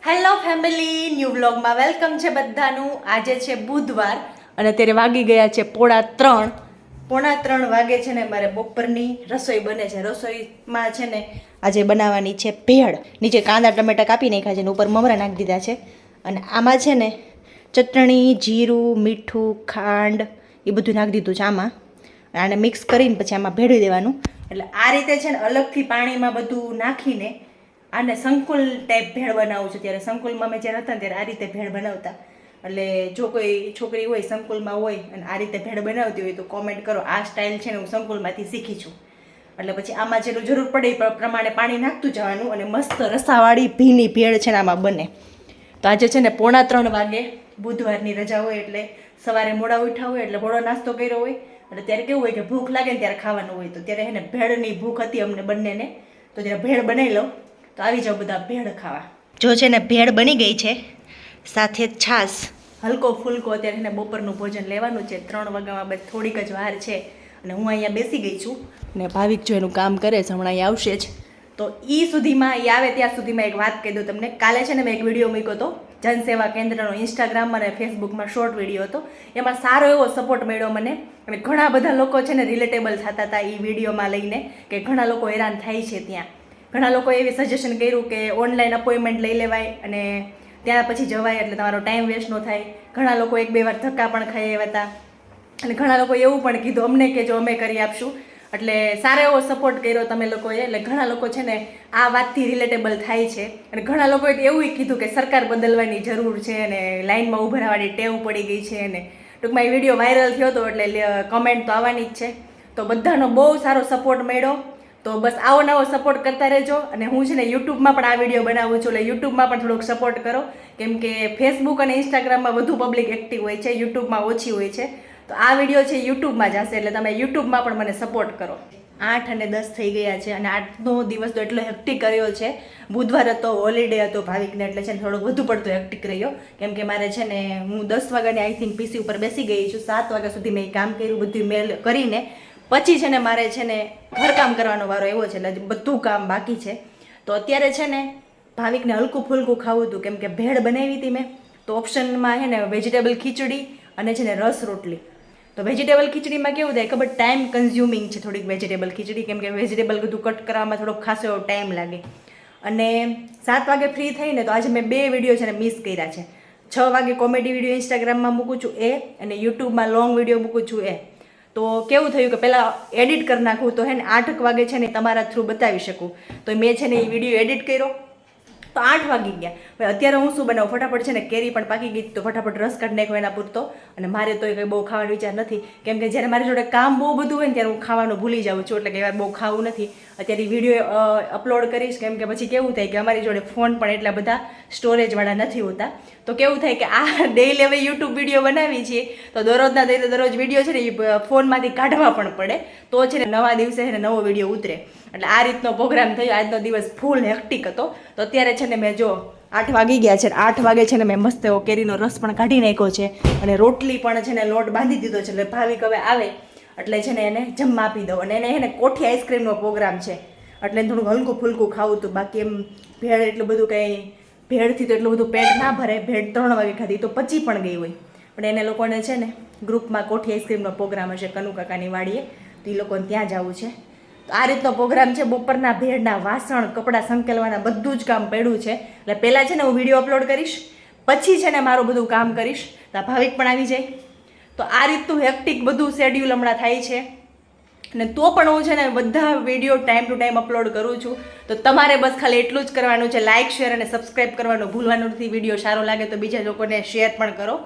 Hello family, new વ્લોગમાં welcome છે બધાનું. આજે છે બુધવાર અને અત્યારે વાગી ગયા છે 3:30. 3:30 વાગે છે ને મારે બપોરની રસોઈ બને છે. રસોઈમાં છે ને આજે બનાવવાની છે ભેળ. નીચે કાંદા ટમેટા કાપી નાખ્યા છે ને ઉપર મમરા નાખી દીધા છે. અને આમાં છે ને ચટણી, જીરું, મીઠું, ખાંડ એ બધું નાખી દીધું છે આમાં. આને મિક્સ કરીને પછી આમાં ભેળવી દેવાનું. એટલે આ રીતે છે ને અલગથી પાણીમાં બધું નાખીને આને સંકુલ ટાઈપ ભેળ બનાવું છું. ત્યારે સંકુલમાં મેં જ્યારે હતા ને ત્યારે આ રીતે ભેળ બનાવતા. એટલે જો કોઈ છોકરી હોય સંકુલમાં હોય અને આ રીતે ભેળ બનાવતી હોય તો કોમેન્ટ કરો. આ સ્ટાઇલ છે ને હું સંકુલમાંથી શીખી છું. એટલે પછી આમાં જેટલું જરૂર પડે એ પ્રમાણે પાણી નાખતું જવાનું અને મસ્ત રસાવાળી ભીની ભેળ છે ને આમાં બને. તો આજે છે ને 2:45 વાગે બુધવારની રજા હોય એટલે સવારે મોડા ઉઠ્યા હોય એટલે મોડો નાસ્તો કર્યો હોય એટલે ત્યારે કેવું હોય કે ભૂખ લાગે ને ત્યારે ખાવાનું હોય. તો ત્યારે એને ભેળની ભૂખ હતી અમને બંનેને, તો ત્યારે ભેળ બનાવી લઉં. તો આવી જાઓ બધા ભેળ ખાવા. જો છે ને ભેળ બની ગઈ છે, સાથે છાશ, હલકો ફૂલકો. અત્યારે એને બપોરનું ભોજન લેવાનું છે. 3 વાગ્યામાં બસ થોડીક જ વાર છે અને હું અહીંયા બેસી ગઈ છું ને ભાવિક જો એનું કામ કરે છે, હમણાં અહીં આવશે જ. તો એ સુધીમાં એ આવે ત્યાં સુધીમાં એક વાત કહી દઉં તમને. કાલે છે ને મેં એક વિડીયો મૂક્યો હતો જનસેવા કેન્દ્રનો, ઇન્સ્ટાગ્રામ અને ફેસબુકમાં શોર્ટ વિડીયો હતો. એમાં સારો એવો સપોર્ટ મળ્યો મને અને ઘણા બધા લોકો છે ને રિલેટેબલ થતા હતા એ વિડીયોમાં લઈને કે ઘણા લોકો હેરાન થાય છે ત્યાં. ઘણા લોકોએ એવી સજેશન કર્યું કે ઓનલાઈન અપોઇન્ટમેન્ટ લઈ લેવાય અને ત્યાં પછી જવાય એટલે તમારો ટાઈમ વેસ્ટ ન થાય. ઘણા લોકો 1-2 વાર ધક્કા પણ ખાઈ આવ્યા હતા અને ઘણા લોકોએ એવું પણ કીધું અમને કે જો અમે કરી આપશું. એટલે સારો એવો સપોર્ટ કર્યો તમે લોકોએ. એટલે ઘણા લોકો છે ને આ વાતથી રિલેટેબલ થાય છે અને ઘણા લોકોએ એવું કીધું કે સરકાર બદલવાની જરૂર છે અને લાઇનમાં ઊભા રહેવાની ટેવ પડી ગઈ છે. અને ટૂંકમાં એ વિડીયો વાયરલ થયો હતો એટલે કમેન્ટ તો આવવાની જ છે. તો બધાનો બહુ સારો સપોર્ટ મળ્યો. તો બસ આવો નવો સપોર્ટ કરતા રહેજો. અને હું છે ને યુટ્યુબમાં પણ આ વિડીયો બનાવું છું, એટલે યુટ્યુબમાં પણ થોડોક સપોર્ટ કરો, કેમ કે ફેસબુક અને ઇન્સ્ટાગ્રામમાં વધુ પબ્લિક એક્ટિવ હોય છે, યુટ્યુબમાં ઓછી હોય છે. તો આ વિડીયો છે યુટ્યુબમાં જશે એટલે તમે યુટ્યુબમાં પણ મને સપોર્ટ કરો. 8 અને 10 થઈ ગયા છે અને આજનો દિવસ તો એટલો હેક્ટિક કર્યો છે. બુધવાર હતો, હોલિડે હતો ભાવિકને, એટલે છે ને થોડોક વધુ પડતો હેક્ટિક રહ્યો. કેમ કે મારે છે ને હું 10 વાગ્યાની આઈ થિંક પીસી ઉપર બેસી ગઈ છું. 7 વાગ્યા સુધી મેં કામ કર્યું, બધું મેલ કરીને પછી છે ને મારે છે ને ઘરકામ કરવાનો વારો એવો છે એટલે બધું કામ બાકી છે. તો અત્યારે છે ને ભાવિકને હલકું ફૂલકું ખાવું હતું કેમ કે ભેળ બનાવી હતી મેં. તો ઓપ્શનમાં છે ને વેજીટેબલ ખીચડી અને છે ને રસ રોટલી. તો વેજીટેબલ ખીચડીમાં કેવું થાય ખબર, ટાઈમ કન્ઝ્યુમિંગ છે થોડીક વેજીટેબલ ખીચડી, કેમ કે વેજીટેબલ બધું કટ કરવામાં થોડોક ખાસો એવો ટાઈમ લાગે. અને 7 વાગે ફ્રી થઈને તો આજે મેં 2 વિડીયો છે ને મિસ કર્યા છે. 6 વાગે કોમેડી વિડીયો ઇન્સ્ટાગ્રામમાં મૂકું છું એ, અને યુટ્યુબમાં લોંગ વિડીયો મૂકું છું એ. તો કેવું થયું કે પહેલાં એડિટ કરી નાખું તો હે ને 8 વાગે છે ને તમારા થ્રુ બતાવી શકું. તો મેં છે ને એ વિડીયો એડિટ કર્યો તો 8 વાગી ગયા. હવે અત્યારે હું શું બનાવું, ફટાફટ છે ને કેરી પણ પાકી ગઈ તો ફટાફટ રસ કાઢી નાખો એના પૂરતો. અને મારે તો કંઈ બહુ ખાવાનો વિચાર નથી, કેમ કે જ્યારે મારી જોડે કામ બહુ બધું હોય ને ત્યારે હું ખાવાનું ભૂલી જાઉં છું, એટલે કે બહુ ખાવું નથી. અત્યારે વિડીયો અપલોડ કરીશ, કેમ કે પછી કેવું થાય કે અમારી જોડે ફોન પણ એટલા બધા સ્ટોરેજવાળા નથી હોતા. તો કેવું થાય કે આ ડેઈલી હવે યુટ્યુબ વિડીયો બનાવી છીએ તો દરરોજના દરરોજ વિડીયો છે ને એ ફોનમાંથી કાઢવા પણ પડે, તો છે ને નવા દિવસે છે ને નવો વિડીયો ઉતરે. એટલે આ રીતનો પ્રોગ્રામ થયો. આજનો દિવસ ફૂલ હેક્ટિક હતો. તો અત્યારે છે ને મેં જો 8 વાગી ગયા છે, 8 વાગે છે ને મેં મસ્ત એવો કેરીનો રસ પણ કાઢી નાખ્યો છે અને રોટલી પણ છે ને લોટ બાંધી દીધો છે. એટલે ભાવિક હવે આવે એટલે છે ને એને જમવા આપી દઉં. અને એને એને કોઠી આઈસ્ક્રીમનો પ્રોગ્રામ છે એટલે થોડુંક હલકું ફૂલકું ખાવું હતું. બાકી એમ ભેળ એટલું બધું કંઈ, ભેળથી તો એટલું બધું પેટ ના ભરે. ભેળ 3 વાગે ખાધી તો પચી પણ ગઈ હોય. પણ એને લોકોને છે ને ગ્રુપમાં કોઠી આઈસ્ક્રીમનો પ્રોગ્રામ હશે કનુ કાકાની વાડીએ, તો એ લોકોને ત્યાં જવું છે. તો આ રીતનો પ્રોગ્રામ છે. બપોરના ભેળના વાસણ, કપડાં સંકેલવાના બધું જ કામ પડ્યું છે. એટલે પહેલાં છે ને હું વિડીયો અપલોડ કરીશ, પછી છે ને મારું બધું કામ કરીશ. તો ભાવિક પણ આવી જાય. તો આ રીતનું હેક્ટિક બધું શેડ્યુલ હમણાં થાય છે. અને તો પણ હું છે ને બધા video time to time upload કરું છું. તો તમારે બસ ખાલી એટલું જ કરવાનું છે, લાઇક, શેર અને સબસ્ક્રાઈબ કરવાનું ભૂલવાનું નથી. વિડીયો સારો લાગે તો બીજા લોકોને શેર પણ કરો.